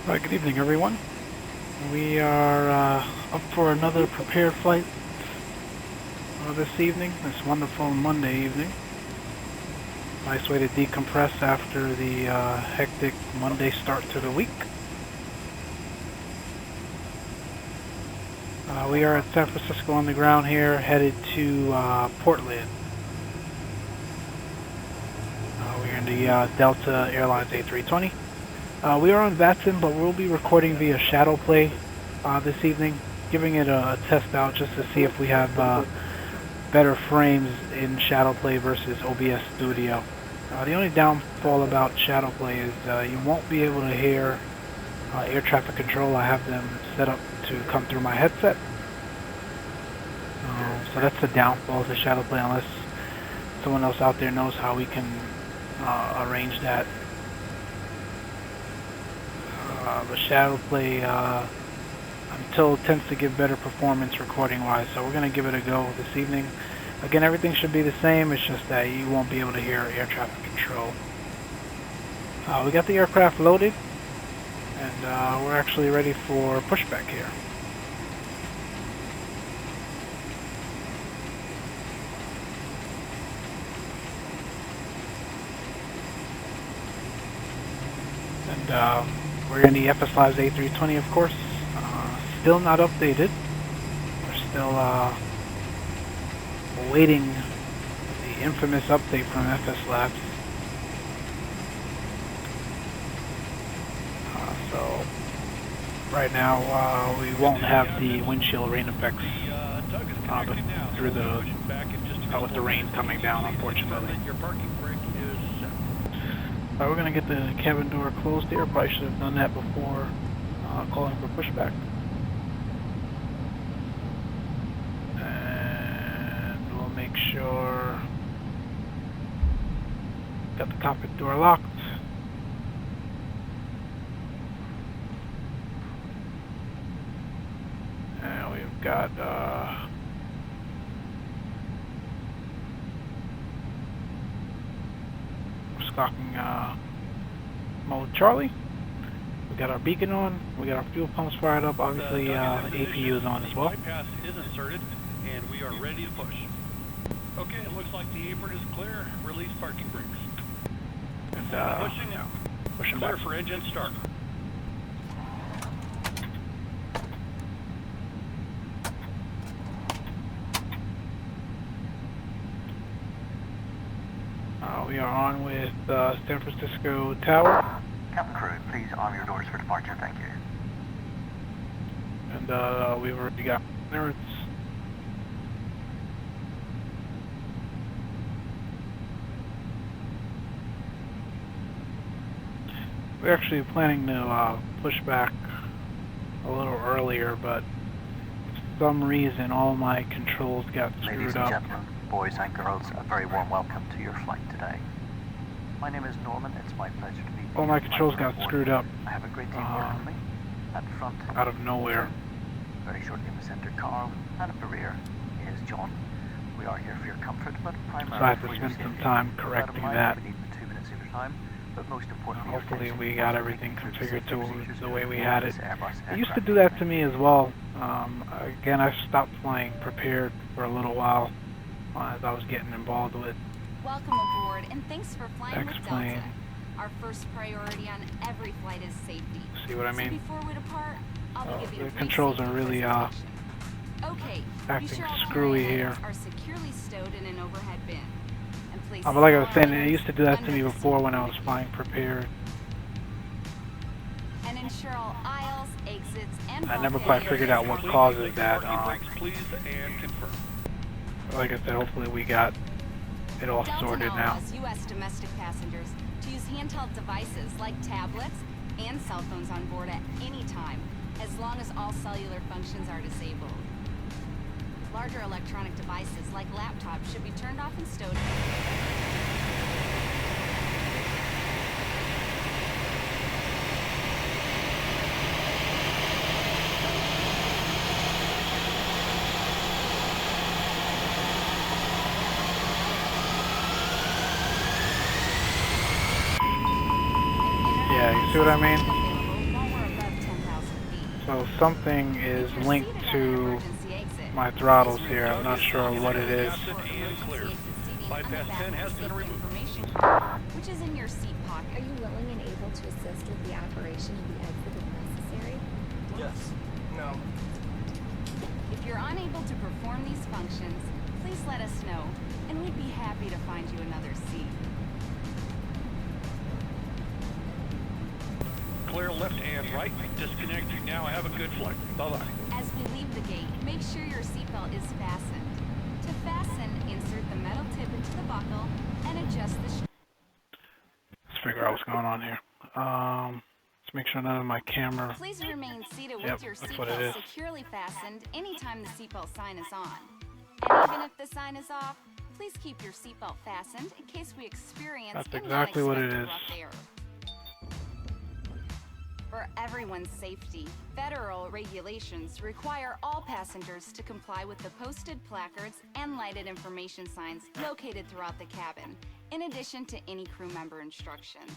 Right, good evening, everyone. We are up for another prepared flight this evening, this wonderful Monday evening. Nice way to decompress after the hectic Monday start to the week. We are at San Francisco on the ground here, headed to Portland. We're in the Delta Airlines A320. We are on VATSIM, but we'll be recording via Shadowplay this evening, giving it a test out just to see if we have better frames in Shadowplay versus OBS Studio. The only downfall about Shadowplay is you won't be able to hear air traffic control. I have them set up to come through my headset. So that's the downfall to Shadowplay, unless someone else out there knows how we can arrange that. The Shadowplay, I'm told, tends to give better performance recording-wise, so we're going to give it a go this evening. Again, everything should be the same, it's just that you won't be able to hear air traffic control. We got the aircraft loaded, and we're actually ready for pushback here. And we're in the FSLABS A320, of course. Still not updated. We're still awaiting the infamous update from FSLABS. So right now we won't have the windshield rain effects through the with the rain coming down, unfortunately. We're going to get the cabin door closed here. Probably should have done that before calling for pushback. And we'll make sure got the cockpit door locked. And we've got stocking mode Charlie. We got our beacon on. We got our fuel pumps fired up. Obviously, APU is on as well. Bypass is inserted, and we are ready to push. Okay, it looks like the apron is clear. Release parking brakes. And Pushing out. pushing Clear back. for engine start. We are on with San Francisco Tower. Captain crew, please arm your doors for departure, thank you. And we've already got clearance. We're actually planning to push back a little earlier, but for some reason all my controls got Ladies screwed and up. gentlemen, boys and girls, a very warm welcome to your flight today. My name is Norman, it's my pleasure to meet you. All my controls got screwed up I have a great team working with me. At the front, out of nowhere. very shortly in the center, Carl, and at the rear is John. We are here for your comfort, but primarily So I have to for your spend some safety. time With correcting in mind, that. we need 2 minutes of your time, but most importantly, your Hopefully attention we as got we everything make it through configured safety to procedures the way we for had it. this Airbus It used to aircraft do that family. to me as well. Again, I stopped flying prepared for a little while as I was getting involved with Welcome aboard, and thanks for flying with X-plane. Delta. Our first priority on every flight is safety. See what I So mean? before we depart, I'll be giving The a brief controls safety are really presentation. Okay, acting be sure all screwy carry here. items are securely stowed in an overhead bin. And place But like I was all saying, it items used to do that to under me the before seat. when I was flying prepared. And ensure all aisles, exits, and I never bulkhead quite areas figured out what are causes clear. that. Parking brakes, please, and confirm. Like I said, hopefully we got it all Delta sorted now now. allows U.S. domestic passengers to use handheld devices like tablets and cell phones on board at any time, as long as all cellular functions are disabled. Larger electronic devices like laptops should be turned off and stowed. Yeah, you see what I mean? So something is If you're linked seated on an to emergency exit, my throttles please here. I'm not sure what it is. for emergency exit seating on the Bypass back 10 has of the been safety removed. information card, which is in your seat Are pocket. you willing and able to assist with the operation of the exit if necessary? Yes. No. If you're unable to perform these functions, please let us know, and we'd be happy to find you another seat. Clear left and right. Disconnecting now. Have a good flight. Bye-bye. As we leave the gate, make sure your seatbelt is fastened. To fasten, insert the metal tip into the buckle and adjust the Let's figure out what's going on here. Let's make sure none of my camera. Please remain seated Yep, with your that's what it is. seatbelt securely fastened anytime the seatbelt sign is on. And even if the sign is off, please keep your seatbelt fastened in case we experience That's any exactly what it unexpected is. rough air. For everyone's safety, federal regulations require all passengers to comply with the posted placards and lighted information signs located throughout the cabin, in addition to any crew member instructions.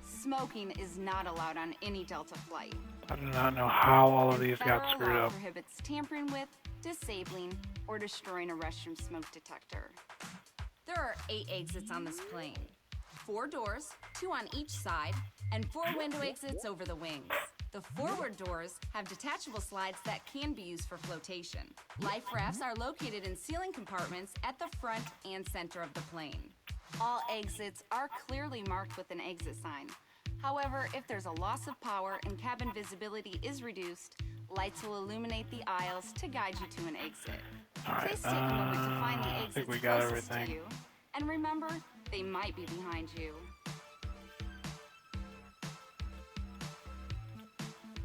Smoking is not allowed on any Delta flight. I do not know how all of these got Federal screwed law up. prohibits tampering with, disabling, or destroying a restroom smoke detector. There are 8 exits on this plane. 4 doors, 2 on each side, and 4 window exits over the wings. The forward doors have detachable slides that can be used for flotation. Life rafts are located in ceiling compartments at the front and center of the plane. All exits are clearly marked with an exit sign. However, if there's a loss of power and cabin visibility is reduced, lights will illuminate the aisles to guide you to an exit. Alright, Please take a moment to find the I think exits we got closest everything. to you. And remember, they might be behind you.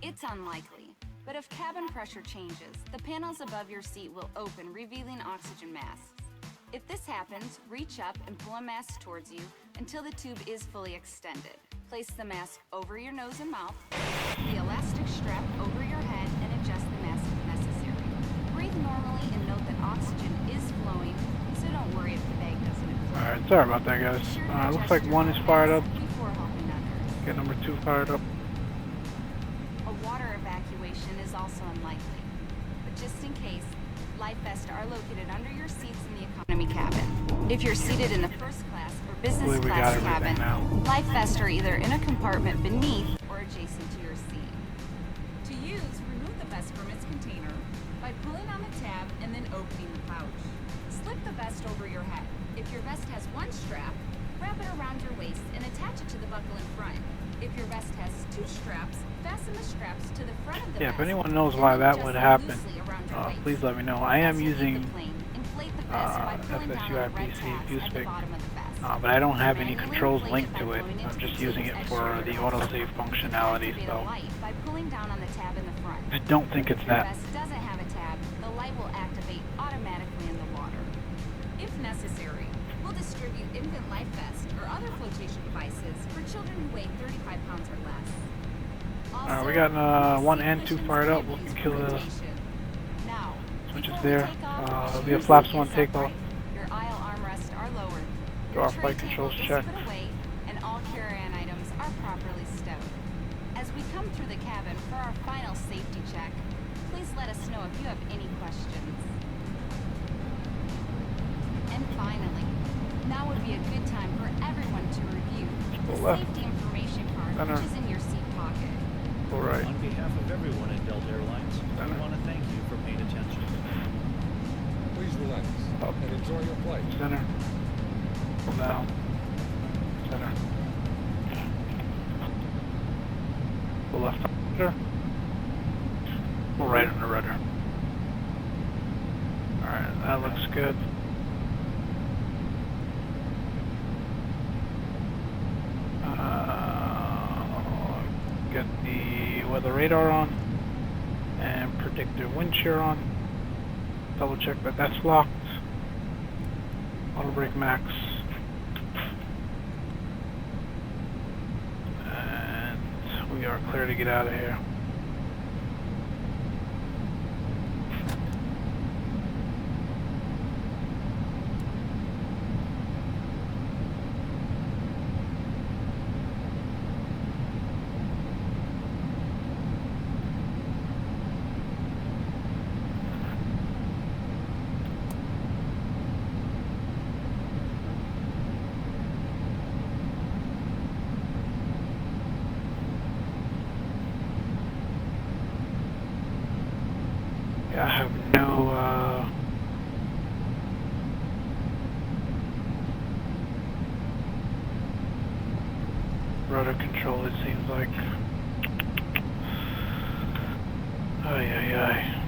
It's unlikely, but if cabin pressure changes, the panels above your seat will open, revealing oxygen masks. If this happens, reach up and pull a mask towards you until the tube is fully extended. Place the mask over your nose and mouth, the elastic strap over your head, and adjust the mask if necessary. Breathe normally and note that oxygen is flowing, so don't worry if the bag doesn't inflate. Alright, sorry about that, guys. Be sure to Looks adjust like your one is own fired up. mask before helping others. Get number 2 fired up. A water evacuation is also unlikely, but just in case, life vests are located under your seats in the economy cabin. If you're seated in the first class or business Believe we got class everything cabin, now. life vests are either in a compartment beneath or adjacent to your seat. To use, remove the vest from its container by pulling on the tab and then opening the pouch. Slip the vest over your head. If your vest has one strap, wrap it around your waist and attach it to the buckle in front. If your vest has 2 straps, fasten the straps to the front of the Yeah, vest. if anyone knows and why then that adjust would them happen, loosely around your waist. please let me know. I am As you leave the using plane, inflate the vest by pulling down on the red FSLABS tabs fuse at the pick, bottom of the vest. but I don't have any Manually controls inflate linked by to it. blowing I'm into just the using tubes it as for shown the here. autosave functionality, Activate a so light by pulling down on the tab in the front. I don't think it's If your that. vest doesn't have a tab, the light will activate automatically in the water. If necessary, we'll distribute infant life vests or other flotation devices for children who weigh 35 pounds or less. Also, We got one seat and 2 cushions fired can up. be We can used kill for the rotation. Now, switches before we there. take off, It'll make be a sure flaps your 1 seat is takeoff. upright. Your aisle armrests are lowered. Do Your our tray flight table controls is check. put away, and all carry-on items are properly stowed. As we come through the cabin for our final safety check, please let us know if you have any questions. And finally, now would be a good time for everyone to review the Left. safety information card, Center. which is in your seat pocket. All right. On behalf of everyone at Delta Airlines, we want to thank you for paying attention. Please relax Up. and enjoy your flight. Center. Pull down. Center. Pull left on the rudder. Pull right on the rudder. Alright, that looks good. Get the weather radar on and predictive wind shear on. Double check that that's locked. Auto brake max. And we are clear to get out of here. Yeah, I have no rudder control, it seems like. Ay, ay, ay.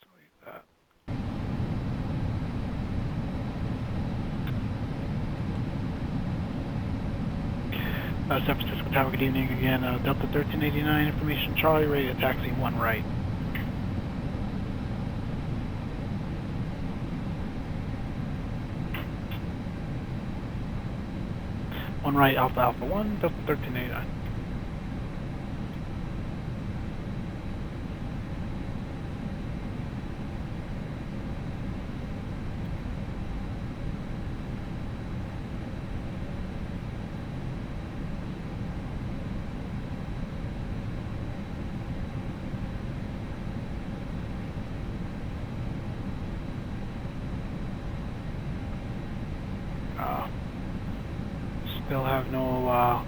Delete that. San Francisco Tower, good evening again. Delta 1389, information Charlie, ready to taxi 1 right. 1 right, Alpha Alpha 1, Delta 1389. Still have no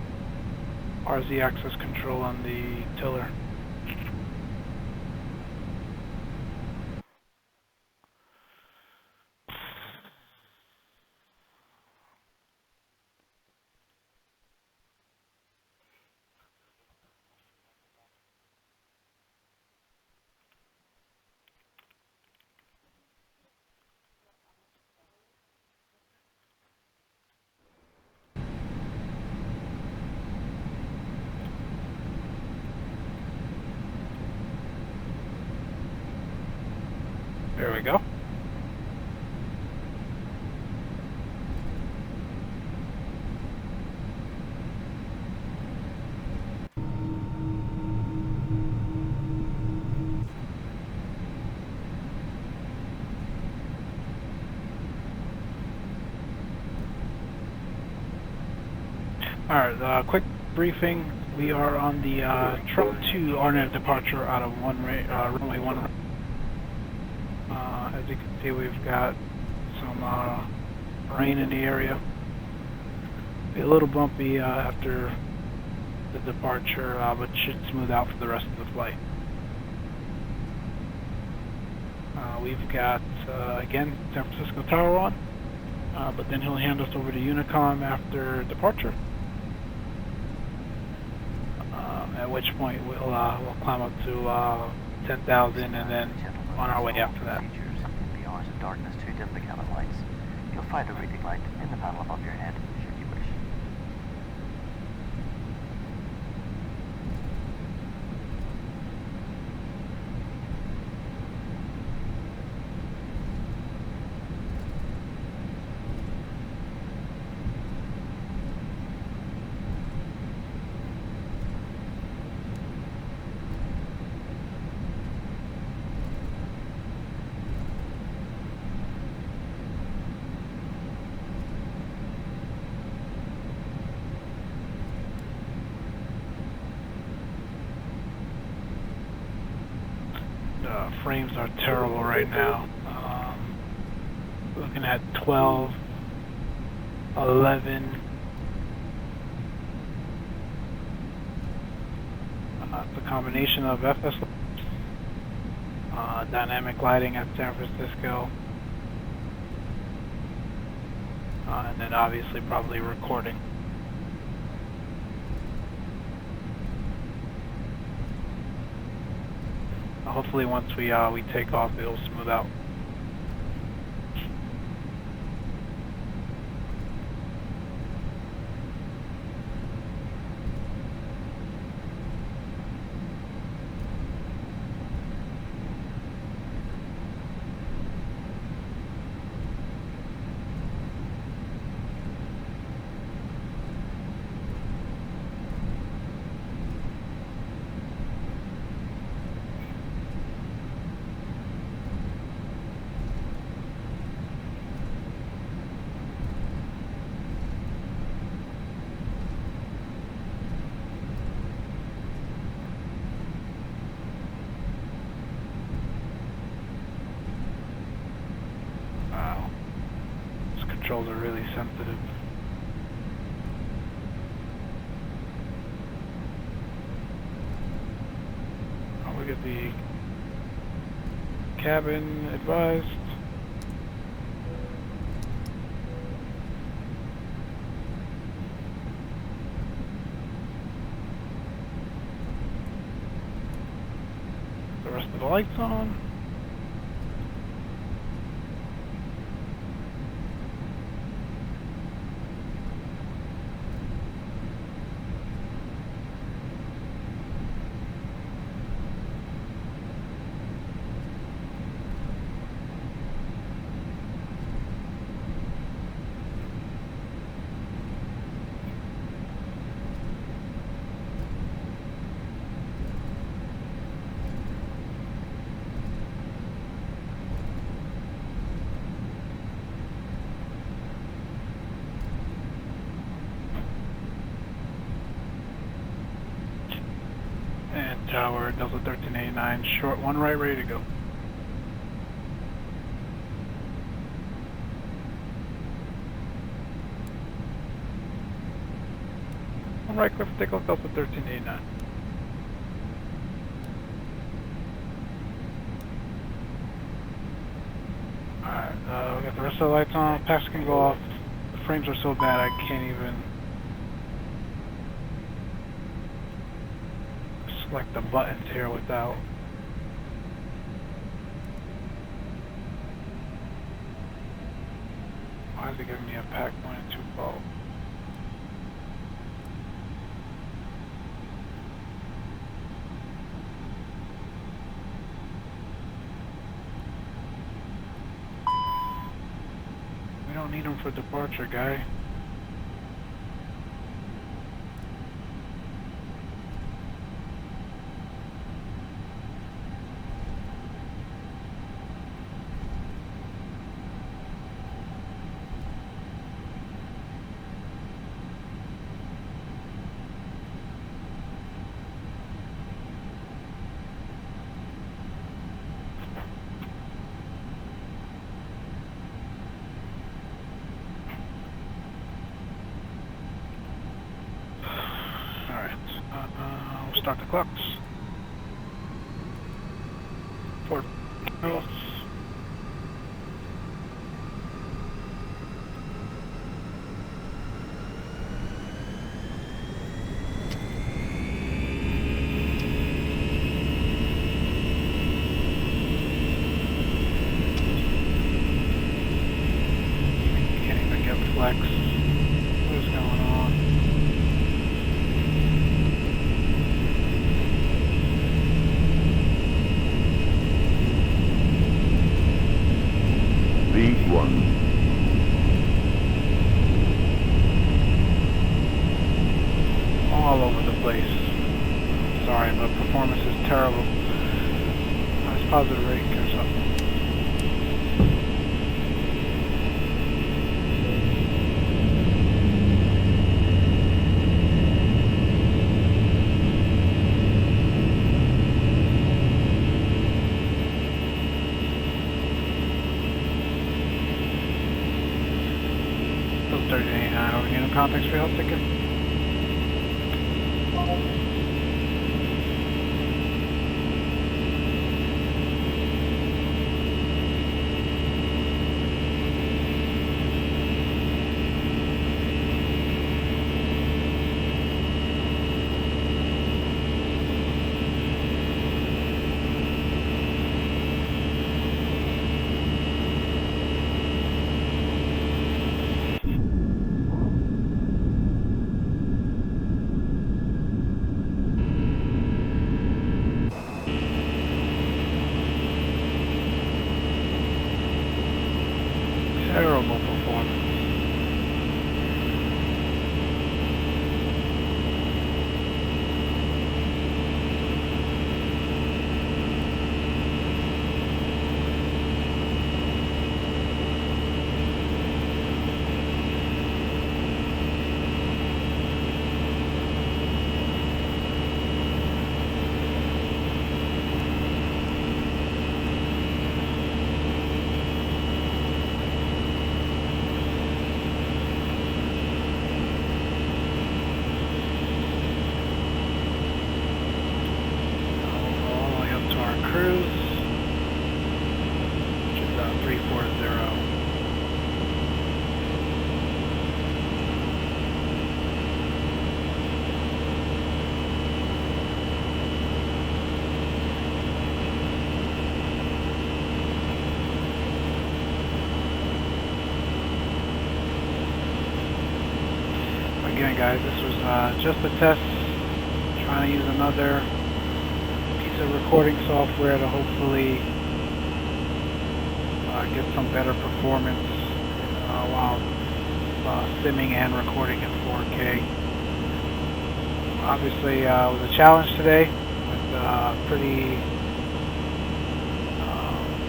RZ access control on the tiller. There we go. Alright, quick briefing. We are on the Trump 2 RNAV departure out of runway 1. As you can see, we've got some rain in the area. Be a little bumpy after the departure, but should smooth out for the rest of the flight. We've got, again, San Francisco Tower on, but then he'll hand us over to Unicom after departure. At which point we'll climb up to 10,000 and then on our way after that. In the hours of darkness to dim the cabin lights. You'll find a reading light in the panel above your head, should you wish. Frames are terrible right now. Looking at 12, 11. It's a combination of FSLABS, dynamic lighting at San Francisco, and then obviously probably recording. Hopefully once we take off, it'll smooth out. controls are really sensitive. Oh, we get the cabin advised. The rest of the lights on. And tower, Delta 1389, short one right, ready to go. One right, cliff, take off Delta 1389. Alright, we got the rest of the lights on, packs can go off. The frames are so bad I can't even select the buttons here without. Why is it giving me a pack 1 and 2 bulb? We don't need them for departure, guy. We'll start the clocks. 4 minutes. Can't even get flex. What is going on? V1. All over the place. Sorry, but performance is terrible. Nice positive rate goes up. Still 3089. Are we getting context for your health ticket? guys. This was just a test, trying to use another piece of recording software to hopefully get some better performance while simming and recording in 4K. Obviously, it was a challenge today with pretty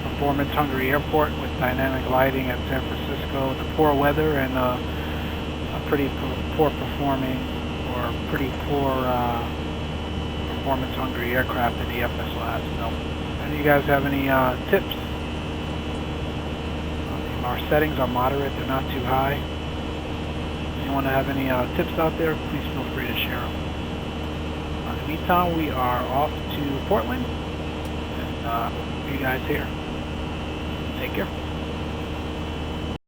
performance-hungry airport with dynamic lighting at San Francisco, the poor weather, and a pretty poor performing or pretty poor performance-hungry aircraft in the FSLABS. So, any of you guys have any tips? Our settings are moderate; they're not too high. Anyone have any tips out there? Please feel free to share them. In the meantime, we are off to Portland, and see you guys here. Take care.